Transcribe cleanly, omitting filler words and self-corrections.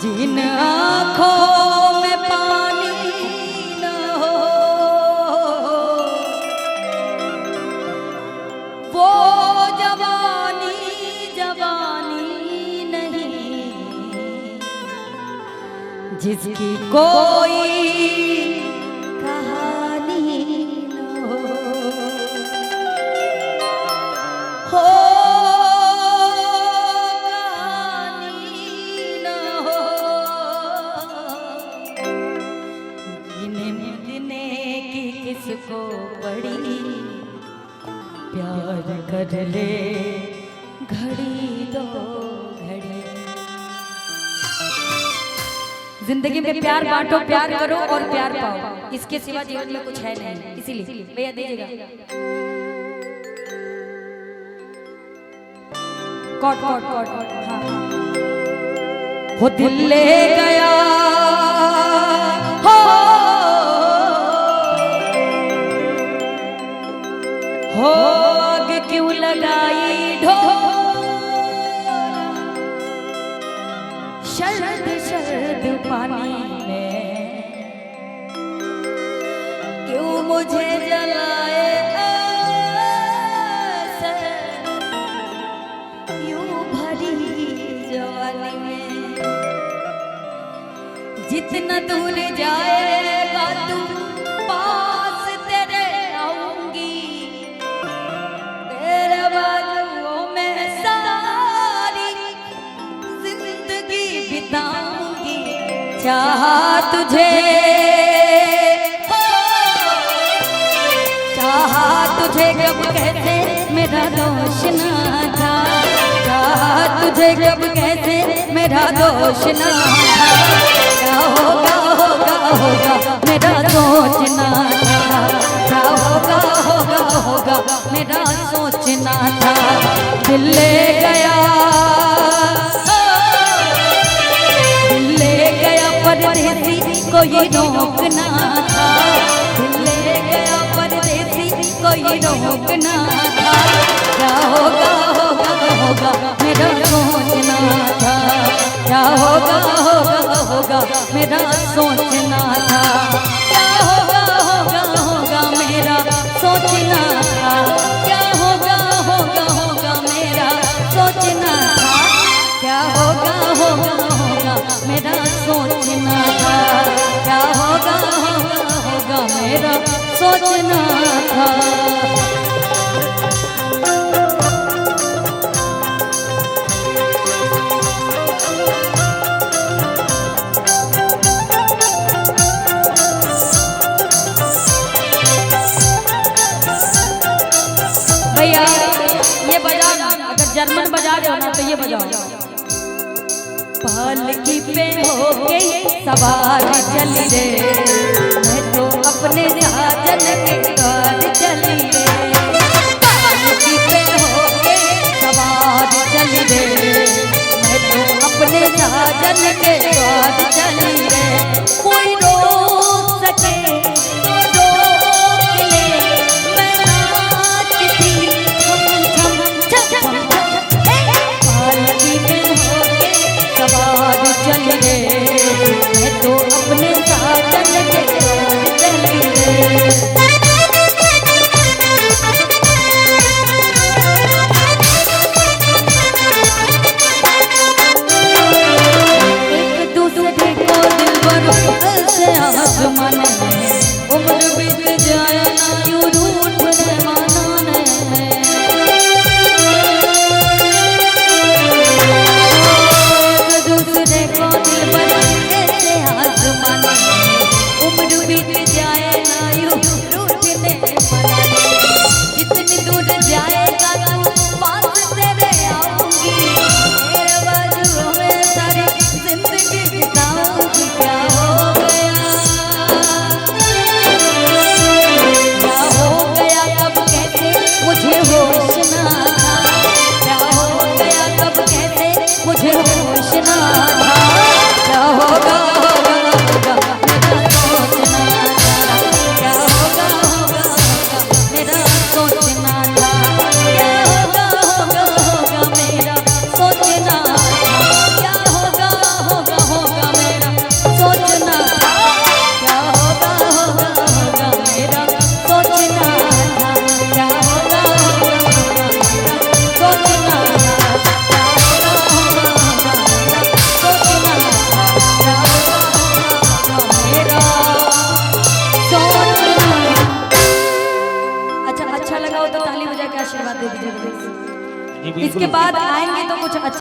जिन आँखों में पानी न हो वो जवानी जवानी नहीं, जिसकी कोई कहानी न हो किसको पड़ी प्यार कर ले घड़ी दो घड़ी। जिंदगी में प्यार बांटो, प्यार करो और प्यार पाओ, इसके सिवा जीवन में कुछ है नहीं। इसीलिए भैया दीजिएगा कॉट कॉट कॉट। हाँ हो दिल ले गया हो आग क्यों लगाई ढोल, शरद शरद पानी में क्यों मुझे जलाए ऐसे, यूं भरी जवानी में जितना दूर जाएगा तू पास तेरे आऊंगी, तेरे बाजुओं में सारी जिंदगी बिताऊंगी। चाहा तुझे कब कैसे मेरा दोष ना था, चाहा तुझे कब कैसे मेरा दोष ना था, क्या होगा होगा होगा मेरा सोचना था, क्या होगा होगा होगा मेरा सोचना था। दिल ले गया परदेसी कोई रोकना था, दिल ले गया परदेसी कोई रोकना था, क्या होगा होगा होगा मेरा सोचना था, क्या होगा होगा होगा मेरा सोचना था, क्या होगा होगा होगा मेरा सोचना था, क्या होगा होगा होगा मेरा सोचना था, क्या होगा होगा होगा मेरा सोचना था, क्या होगा होगा होगा मेरा सोचना था। भैया ये बजाओ, अगर जर्मन बजा रहे हो ना तो ये बजाओ। पालकी पे होके सवार चली रे, मैं तो अपने साजन के द्वार चली रे, पालकी पे होके सवार चली रे, मैं तो अपने साजन के द्वार चली रे। कोई रोक सके तो रोक ले, मैं नाचती छम छम छम छम, पालकी पे होके सवार चल रे, मैं तो अपने साजन के द्वार चली रे। बिल्कुल। इसके बाद आएंगे तो कुछ अच्छा